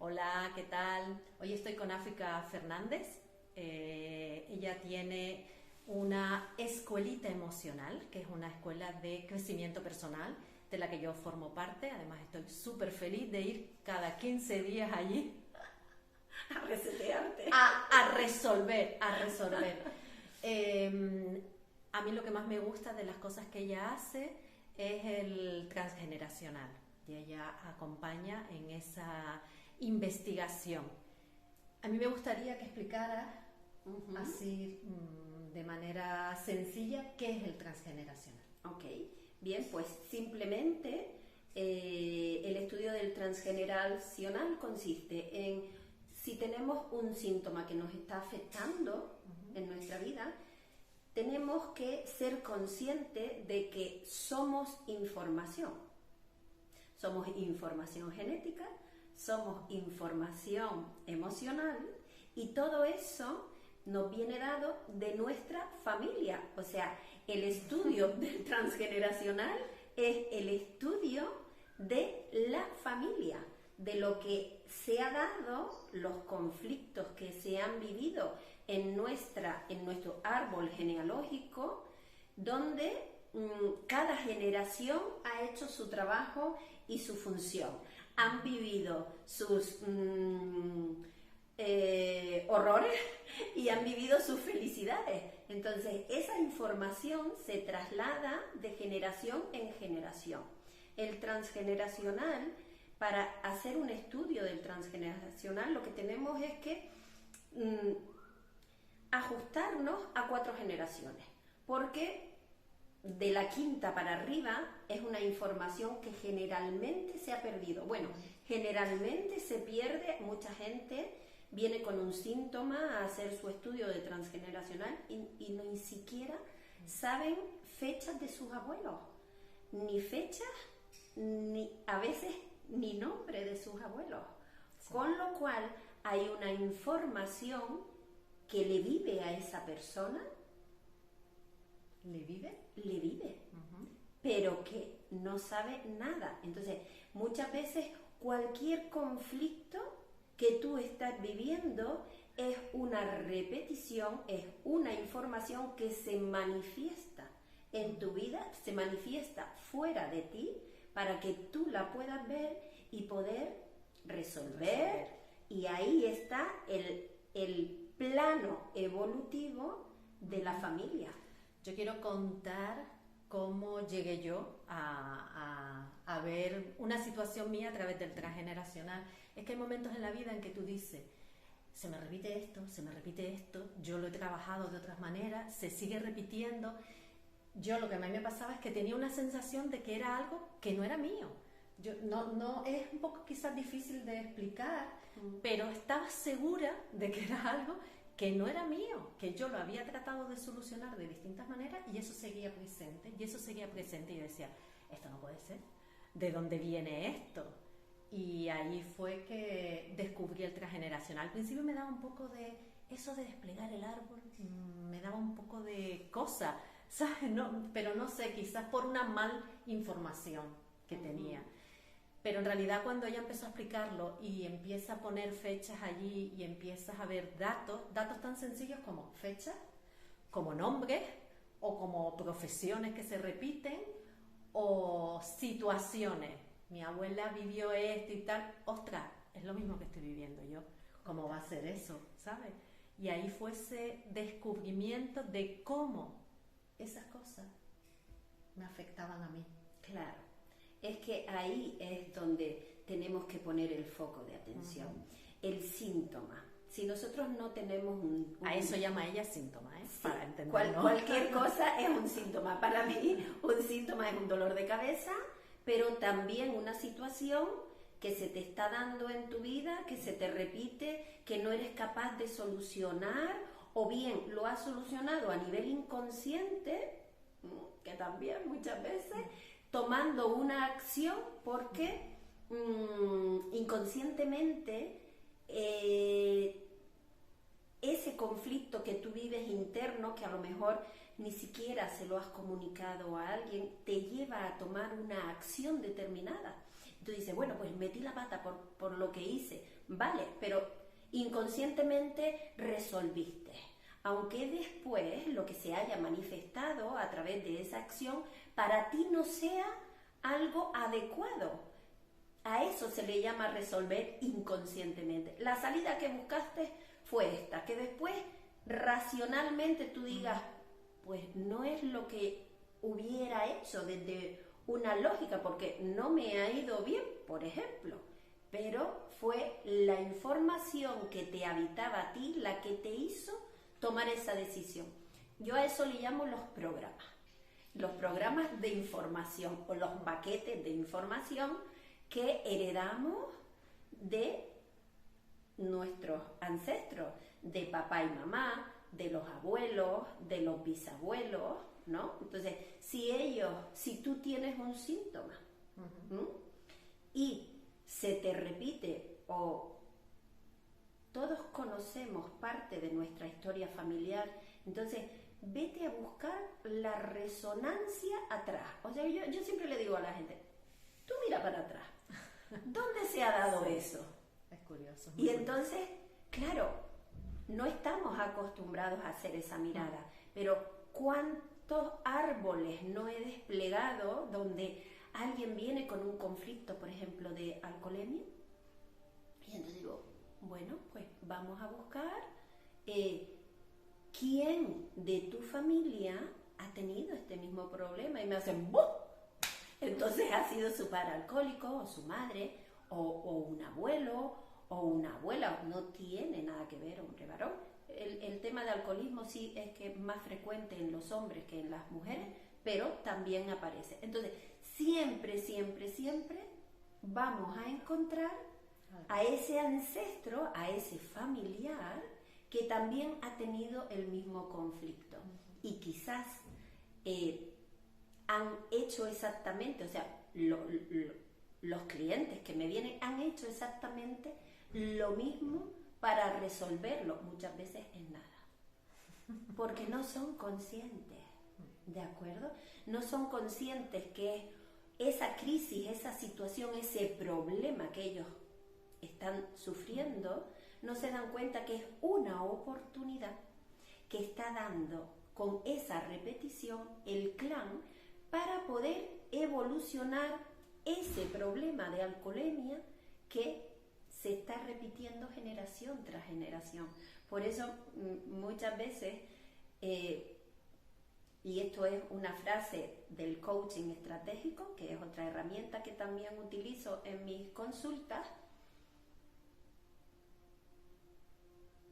Hola, ¿qué tal? Hoy estoy con África Fernández. Ella tiene una escuelita emocional, que es una escuela de crecimiento personal de la que yo formo parte. Además, estoy súper feliz de ir cada 15 días allí A resetearte. a resolver. A mí lo que más me gusta de las cosas que ella hace es el transgeneracional y ella acompaña en esa investigación. A mí me gustaría que explicara así de manera sencilla qué es el transgeneracional. Ok, bien, pues simplemente el estudio del transgeneracional consiste en si tenemos un síntoma que nos está afectando en nuestra vida, tenemos que ser conscientes de que somos información. Somos información genética, somos información emocional y todo eso nos viene dado de nuestra familia. O sea, el estudio del transgeneracional es el estudio de la familia, de lo que se ha dado, los conflictos que se han vivido en nuestro árbol genealógico, donde cada generación ha hecho su trabajo y su función. Han vivido sus horrores y han vivido sus felicidades. Entonces, esa información se traslada de generación en generación. El transgeneracional, para hacer un estudio del transgeneracional, lo que tenemos es que ajustarnos a 4 generaciones, porque de la quinta para arriba es una información que generalmente se ha perdido. Bueno, generalmente se pierde, mucha gente viene con un síntoma a hacer su estudio de transgeneracional y ni siquiera saben fechas de sus abuelos, ni fechas, ni a veces ni nombre de sus abuelos. Sí. Con lo cual hay una información que le vive a esa persona. ¿Le vive? Le vive, pero que no sabe nada. Entonces, muchas veces cualquier conflicto que tú estás viviendo es una repetición, es una información que se manifiesta en tu vida, se manifiesta fuera de ti para que tú la puedas ver y poder resolver. Y ahí está el plano evolutivo de la familia. Yo quiero contar cómo llegué yo a ver una situación mía a través del transgeneracional. Es que hay momentos en la vida en que tú dices, se me repite esto, yo lo he trabajado de otras maneras, se sigue repitiendo. Yo lo que a mí me pasaba es que tenía una sensación de que era algo que no era mío. Yo, no es un poco quizás difícil de explicar, pero estaba segura de que era algo que no era mío, que yo lo había tratado de solucionar de distintas maneras y eso seguía presente, y yo decía, esto no puede ser, ¿de dónde viene esto? Y ahí fue que descubrí el transgeneracional. Al principio me daba un poco de, eso de desplegar el árbol, me daba un poco de cosa, ¿sabes? No, pero no sé, quizás por una mal información que tenía. Pero en realidad cuando ella empezó a explicarlo y empieza a poner fechas allí y empiezas a ver datos tan sencillos como fechas, como nombres o como profesiones que se repiten o situaciones. Mi abuela vivió esto y tal, ostras, es lo mismo que estoy viviendo yo. ¿Cómo va a ser eso? ¿Sabes? Y ahí fue ese descubrimiento de cómo esas cosas me afectaban a mí. Claro. Es que ahí es donde tenemos que poner el foco de atención. El síntoma. Si nosotros no tenemos a eso llama ella síntoma, ¿eh? Sí, para entenderlo. Cualquier cosa es un síntoma. Para mí, un síntoma es un dolor de cabeza, pero también una situación que se te está dando en tu vida, que se te repite, que no eres capaz de solucionar, o bien lo has solucionado a nivel inconsciente, que también muchas veces, tomando una acción porque inconscientemente ese conflicto que tú vives interno, que a lo mejor ni siquiera se lo has comunicado a alguien, te lleva a tomar una acción determinada. Entonces dices, bueno, pues metí la pata por lo que hice, vale, pero inconscientemente resolviste. Aunque después lo que se haya manifestado a través de esa acción para ti no sea algo adecuado. A eso se le llama resolver inconscientemente. La salida que buscaste fue esta, que después racionalmente tú digas, pues no es lo que hubiera hecho desde una lógica, porque no me ha ido bien, por ejemplo, pero fue la información que te habitaba a ti la que te hizo tomar esa decisión. Yo a eso le llamo los programas de información o los paquetes de información que heredamos de nuestros ancestros, de papá y mamá, de los abuelos, de los bisabuelos, ¿no? Entonces, si tú tienes un síntoma y se te repite o todos conocemos parte de nuestra historia familiar, entonces vete a buscar la resonancia atrás. O sea, yo siempre le digo a la gente, tú mira para atrás, ¿dónde se ha dado eso? Es curioso. Y entonces, claro, no estamos acostumbrados a hacer esa mirada, pero ¿cuántos árboles no he desplegado donde alguien viene con un conflicto, por ejemplo, de alcoholemia? Y entonces digo, bueno, pues vamos a buscar quién de tu familia ha tenido este mismo problema. Y me hacen ¡bum! Entonces ha sido su padre alcohólico, o su madre, o un abuelo, o una abuela. No tiene nada que ver hombre-varón. El tema de alcoholismo sí es que es más frecuente en los hombres que en las mujeres, pero también aparece. Entonces, siempre vamos a encontrar a ese ancestro, a ese familiar que también ha tenido el mismo conflicto. Y quizás han hecho exactamente, o sea, los clientes que me vienen han hecho exactamente lo mismo para resolverlo. Muchas veces es nada, porque no son conscientes, ¿de acuerdo? No son conscientes que esa crisis, esa situación, ese problema que ellos están sufriendo, no se dan cuenta que es una oportunidad que está dando con esa repetición el clan para poder evolucionar ese problema de alcoholemia que se está repitiendo generación tras generación. Por eso muchas veces, y esto es una frase del coaching estratégico, que es otra herramienta que también utilizo en mis consultas,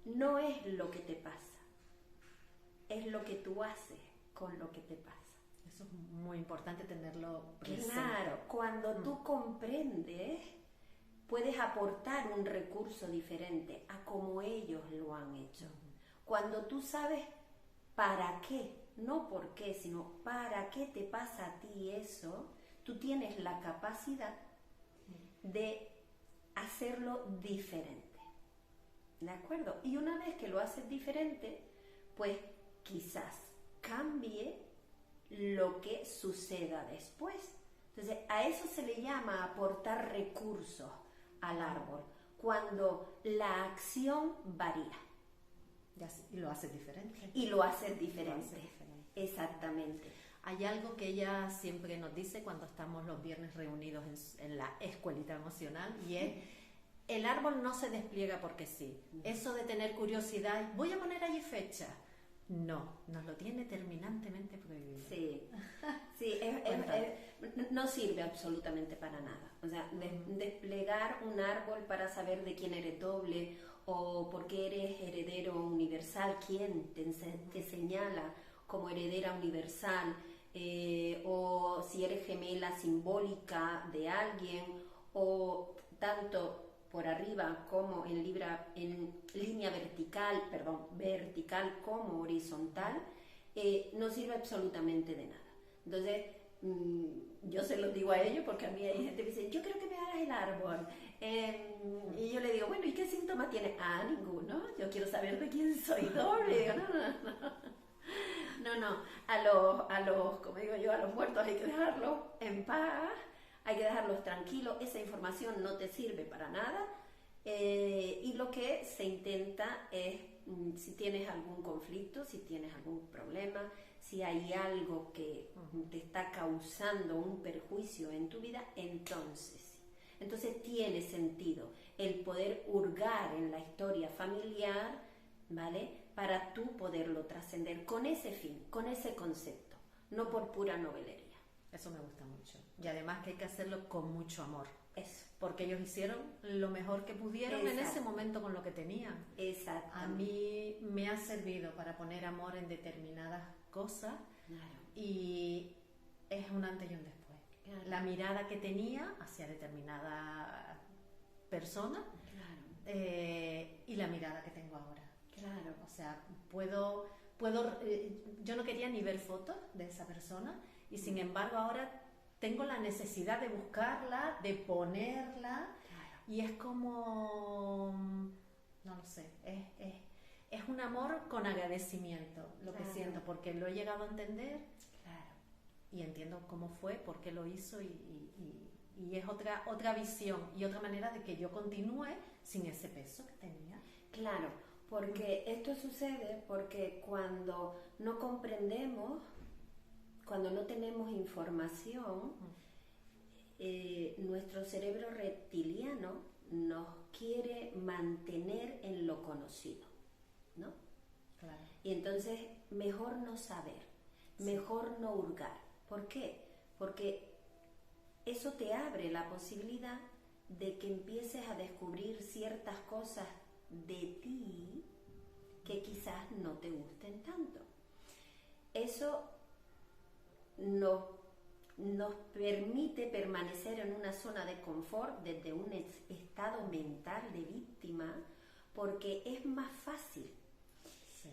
no es lo que te pasa, es lo que tú haces con lo que te pasa. Eso es muy importante tenerlo presente. Claro, cuando tú comprendes, puedes aportar un recurso diferente a como ellos lo han hecho. Cuando tú sabes para qué, no por qué, sino para qué te pasa a ti eso, tú tienes la capacidad de hacerlo diferente. ¿De acuerdo? Y una vez que lo haces diferente, pues quizás cambie lo que suceda después. Entonces, a eso se le llama aportar recursos al árbol, cuando la acción varía. Y lo haces diferente. Y lo haces diferente. Exactamente. Hay algo que ella siempre nos dice cuando estamos los viernes reunidos en la escuelita emocional, y es: el árbol no se despliega porque sí. Eso de tener curiosidad, voy a poner allí fecha. No, nos lo tiene terminantemente prohibido. Sí, no sirve absolutamente para nada. O sea, desplegar un árbol para saber de quién eres doble o por qué eres heredero universal, quién te señala como heredera universal, o si eres gemela simbólica de alguien, o tanto por arriba como en línea vertical como horizontal, no sirve absolutamente de nada. Entonces, yo se lo digo a ellos porque a mí hay gente que me dice, yo creo que me hagas el árbol. Y yo le digo, bueno, ¿y qué síntomas tiene? Ah, ninguno. Yo quiero saber de quién soy doble. Digo, no. A los, como digo yo, a los muertos hay que dejarlos en paz. hay que dejarlos tranquilos, esa información no te sirve para nada. Y lo que se intenta es, si tienes algún conflicto, si tienes algún problema, si hay algo que te está causando un perjuicio en tu vida, entonces tiene sentido el poder hurgar en la historia familiar, ¿vale? Para tú poderlo trascender con ese fin, con ese concepto, no por pura novelería. Eso me gusta mucho. Y además que hay que hacerlo con mucho amor. Eso. Porque ellos hicieron lo mejor que pudieron en ese momento con lo que tenían. Exacto. A mí me ha servido para poner amor en determinadas cosas. Claro. Y es un antes y un después. Claro. La mirada que tenía hacia determinada persona, claro. Y la mirada que tengo ahora. Claro. O sea, yo no quería ni ver fotos de esa persona y sin embargo ahora tengo la necesidad de buscarla, de ponerla, claro. Y es como, no lo sé, es un amor con agradecimiento lo claro. que siento, porque lo he llegado a entender, claro. Y entiendo cómo fue, por qué lo hizo y es otra visión y otra manera de que yo continúe sin ese peso que tenía. Claro, porque esto sucede porque cuando no comprendemos, cuando no tenemos información, nuestro cerebro reptiliano nos quiere mantener en lo conocido, ¿no? Claro. Y entonces mejor no saber, sí. Mejor no hurgar. ¿Por qué? Porque eso te abre la posibilidad de que empieces a descubrir ciertas cosas de ti que quizás no te gusten tanto. Eso nos permite permanecer en una zona de confort desde un estado mental de víctima, porque es más fácil, sí.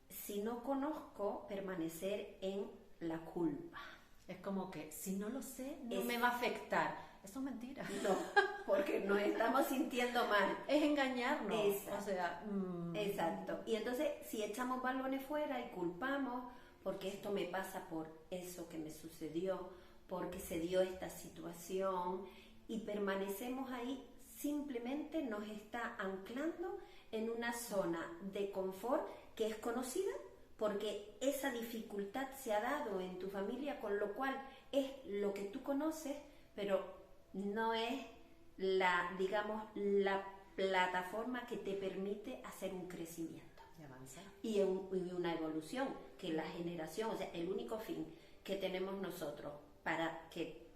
Si no conozco, permanecer en la culpa. Es como que si no lo sé, no me va a afectar. Eso es mentira. No, porque nos estamos sintiendo mal. Es engañarnos. Exacto. O sea, Exacto. Y entonces, si echamos balones fuera y culpamos, porque esto me pasa por eso que me sucedió, porque se dio esta situación, y permanecemos ahí, simplemente nos está anclando en una zona de confort que es conocida, porque esa dificultad se ha dado en tu familia, con lo cual es lo que tú conoces, pero no es la plataforma que te permite hacer un crecimiento y una evolución, que la generación, o sea, el único fin que tenemos nosotros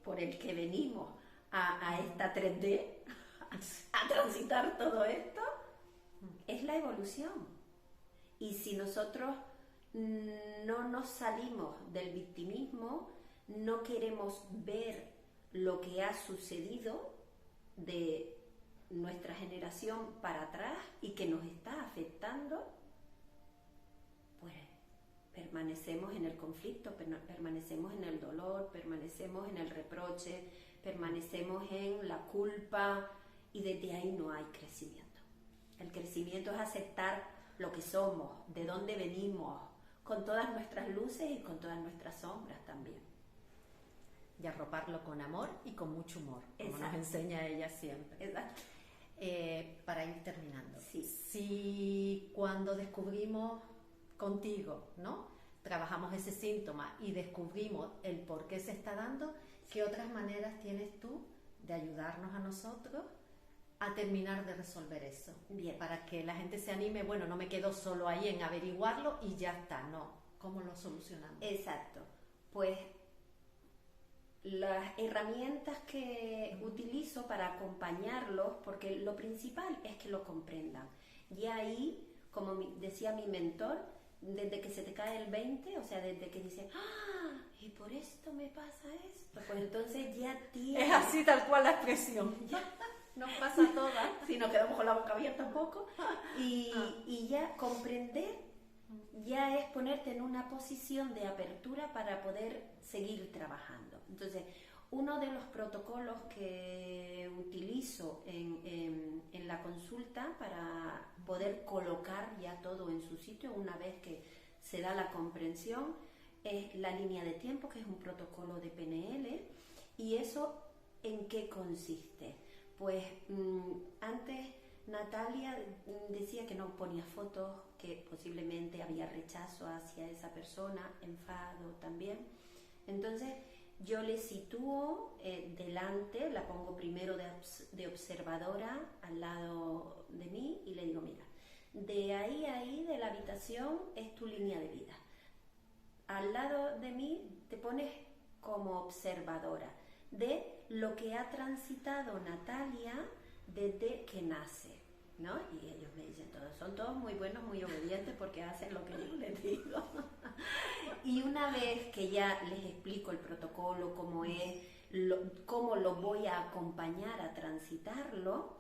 por el que venimos a esta 3D, a transitar todo esto, es la evolución. Y si nosotros no nos salimos del victimismo, no queremos ver lo que ha sucedido de nuestra generación para atrás y que nos está afectando, pues permanecemos en el conflicto, permanecemos en el dolor, permanecemos en el reproche, permanecemos en la culpa, y desde ahí no hay crecimiento. El crecimiento es aceptar lo que somos, de dónde venimos, con todas nuestras luces y con todas nuestras sombras también. Y arroparlo con amor y con mucho humor, como exacto. Nos enseña ella siempre. Exacto. Para ir terminando. Sí. Si cuando descubrimos contigo, ¿no?, trabajamos ese síntoma y descubrimos el por qué se está dando, ¿qué otras maneras tienes tú de ayudarnos a nosotros a terminar de resolver eso? Bien. Para que la gente se anime, bueno, no me quedo solo ahí en averiguarlo y ya está, no. ¿Cómo lo solucionamos? Exacto. Pues las herramientas que utilizo para acompañarlos, porque lo principal es que lo comprendan. Y ahí, como decía mi mentor, desde que se te cae el 20, o sea, desde que dices, y por esto me pasa esto, pues entonces ya tienes... Es así tal cual la expresión. Nos pasa a todas. Si nos quedamos con la boca abierta un poco. Y ya comprender, ya es ponerte en una posición de apertura para poder seguir trabajando. Entonces, uno de los protocolos que utilizo en la consulta para poder colocar ya todo en su sitio una vez que se da la comprensión es la línea de tiempo, que es un protocolo de PNL, y eso ¿En qué consiste? Pues antes Natalia decía que no ponía fotos, que posiblemente había rechazo hacia esa persona, enfado también. Entonces yo le sitúo delante, la pongo primero de observadora al lado de mí y le digo, mira, de ahí a ahí de la habitación es tu línea de vida. Al lado de mí te pones como observadora de lo que ha transitado Natalia desde que nace, ¿no? Y ellos me dicen todos, son todos muy buenos, muy obedientes porque hacen lo que yo les digo. Y una vez que ya les explico el protocolo, cómo es, cómo lo voy a acompañar a transitarlo,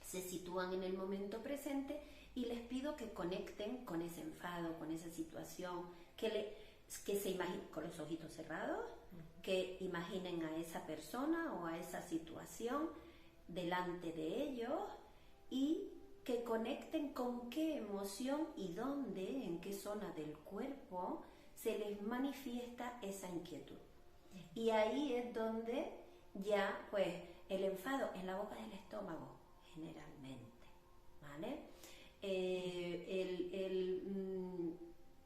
se sitúan en el momento presente y les pido que conecten con ese enfado, con esa situación, que se imaginen con los ojitos cerrados, que imaginen a esa persona o a esa situación delante de ellos y que conecten con qué emoción y dónde, en qué zona del cuerpo se les manifiesta esa inquietud. Y ahí es donde ya, pues, el enfado en la boca del estómago, generalmente, ¿vale?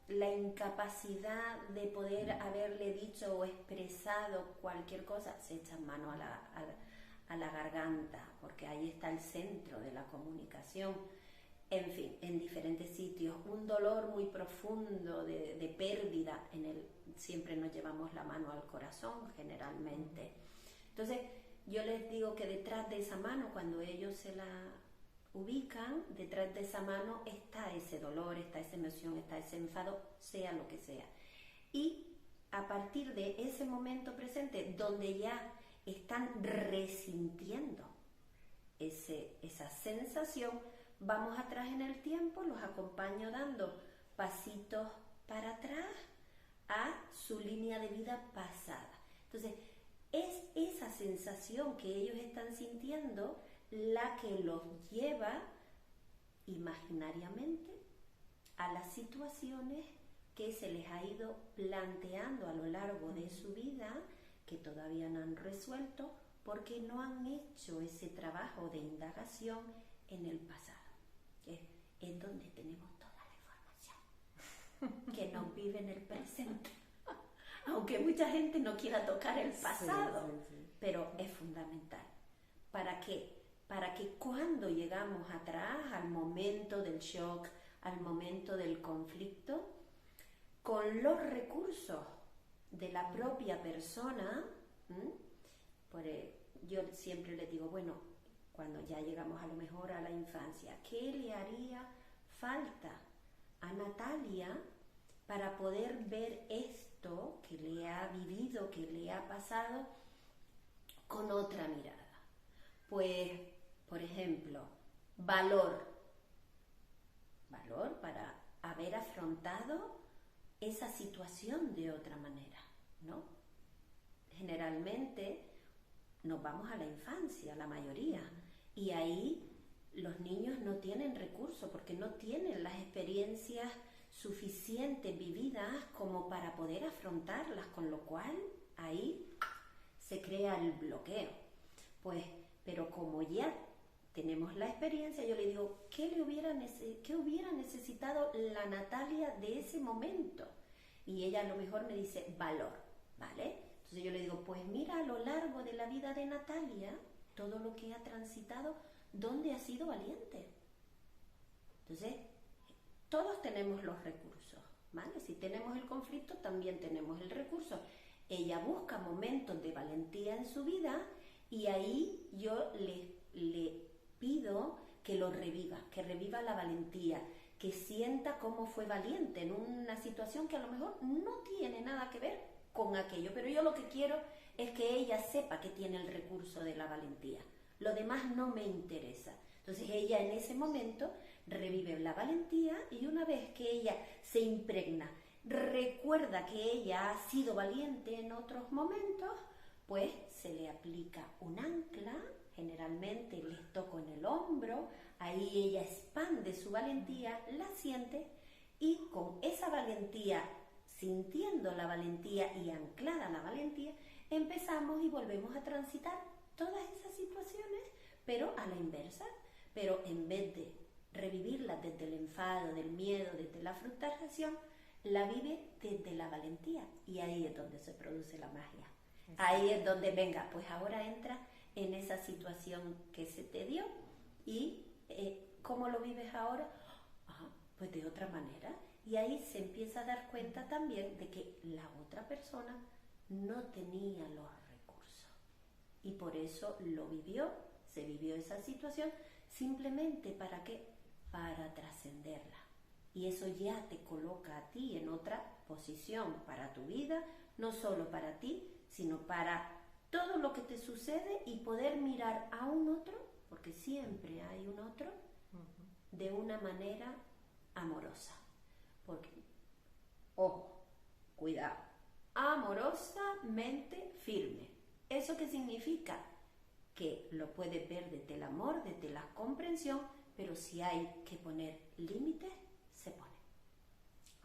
La incapacidad de poder haberle dicho o expresado cualquier cosa, se echan mano a la garganta, porque ahí está el centro de la comunicación. En fin, en diferentes sitios, un dolor muy profundo de pérdida, siempre nos llevamos la mano al corazón, generalmente. Entonces, yo les digo que detrás de esa mano, cuando ellos se la ubican, detrás de esa mano está ese dolor, está esa emoción, está ese enfado, sea lo que sea. Y a partir de ese momento presente, donde ya están resintiendo esa sensación, vamos atrás en el tiempo, los acompaño dando pasitos para atrás a su línea de vida pasada. Entonces, es esa sensación que ellos están sintiendo la que los lleva imaginariamente a las situaciones que se les ha ido planteando a lo largo de su vida, que todavía no han resuelto porque no han hecho ese trabajo de indagación en el pasado, que es donde tenemos toda la información, que nos vive en el presente. Aunque mucha gente no quiera tocar el pasado, pero es fundamental. ¿Para qué? Para que cuando llegamos atrás, al momento del shock, al momento del conflicto, con los recursos de la propia persona, yo siempre les digo, bueno, cuando ya llegamos a lo mejor a la infancia, ¿qué le haría falta a Natalia para poder ver esto que le ha vivido, que le ha pasado con otra mirada? Pues, por ejemplo, valor para haber afrontado esa situación de otra manera, ¿no? Generalmente nos vamos a la infancia, la mayoría, y ahí los niños no tienen recursos porque no tienen las experiencias suficientes vividas como para poder afrontarlas, con lo cual ahí se crea el bloqueo. Pues, pero como ya tenemos la experiencia, yo le digo, ¿qué hubiera necesitado la Natalia de ese momento? Y ella a lo mejor me dice, valor, ¿vale? Entonces yo le digo, pues mira a lo largo de la vida de Natalia, todo lo que ha transitado, ¿dónde ha sido valiente? Entonces, todos tenemos los recursos, ¿vale? Si tenemos el conflicto, también tenemos el recurso. Ella busca momentos de valentía en su vida y ahí yo le pido que lo reviva, que reviva la valentía, que sienta cómo fue valiente en una situación que a lo mejor no tiene nada que ver con aquello, pero yo lo que quiero es que ella sepa que tiene el recurso de la valentía. Lo demás no me interesa. Entonces ella en ese momento revive la valentía y una vez que ella se impregna, recuerda que ella ha sido valiente en otros momentos, pues se le aplica un ancla, generalmente les toco en el hombro, ahí ella expande su valentía, la siente y con esa valentía, sintiendo la valentía y anclada la valentía, empezamos y volvemos a transitar todas esas situaciones, pero a la inversa. Pero en vez de revivirlas desde el enfado, del miedo, desde la frustración, la vive desde la valentía. Y ahí es donde se produce la magia. Exacto. Ahí es donde, venga, pues ahora entra en esa situación que se te dio y ¿cómo lo vives ahora? Pues de otra manera. Y ahí se empieza a dar cuenta también de que la otra persona no tenía los recursos. Y por eso lo vivió, se vivió esa situación, simplemente ¿para qué? Para trascenderla. Y eso ya te coloca a ti en otra posición para tu vida, no solo para ti, sino para todo lo que te sucede y poder mirar a un otro, porque siempre hay un otro, de una manera amorosa. Porque, ojo, cuidado, amorosamente firme. ¿Eso qué significa? Que lo puedes ver desde el amor, desde la comprensión, pero si hay que poner límites, se pone.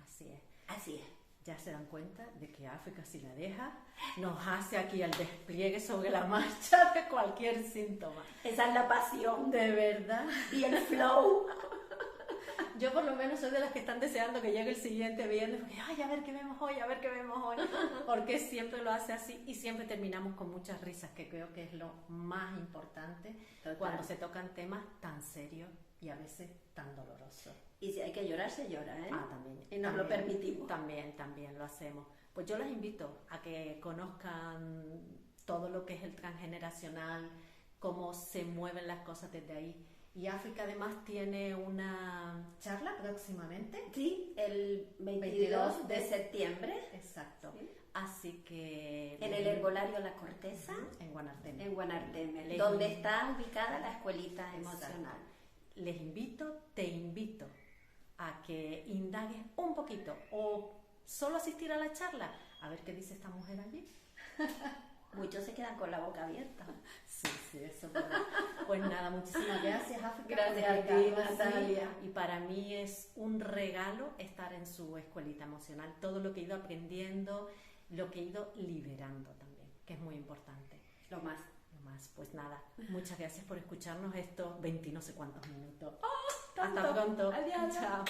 Así es. Así es. Ya se dan cuenta de que África, si la deja, nos hace aquí el despliegue sobre la marcha de cualquier síntoma. Esa es la pasión. De verdad. Y el flow. Yo por lo menos soy de las que están deseando que llegue el siguiente viernes, porque ay, a ver qué vemos hoy, a ver qué vemos hoy, porque siempre lo hace así y siempre terminamos con muchas risas, que creo que es lo más importante. Total. Cuando se tocan temas tan serios y a veces tan dolorosos. Y si hay que llorar, se llora, ¿eh? También. Y nos lo permitimos. También lo hacemos. Pues yo les invito a que conozcan todo lo que es el transgeneracional, cómo se mueven las cosas desde ahí. Y África además tiene una charla próximamente. Sí, el 22 de septiembre. Exacto. Sí. Así que... En el Herbolario La Corteza. En Guanarteme. En Guanarteme, donde está ubicada la escuelita emocional. Les invito, te invito a que indagues un poquito o solo asistir a la charla, a ver qué dice esta mujer allí. Muchos se quedan con la boca abierta. Sí, eso es verdad. Pues nada, muchísimas gracias, África. Gracias a ti, Natalia. Y para mí es un regalo estar en su escuelita emocional. Todo lo que he ido aprendiendo, lo que he ido liberando también, que es muy importante. Lo más. Pues nada, muchas gracias por escucharnos estos 20 no sé cuántos minutos. Tanto. Hasta pronto. Adiós. Chao.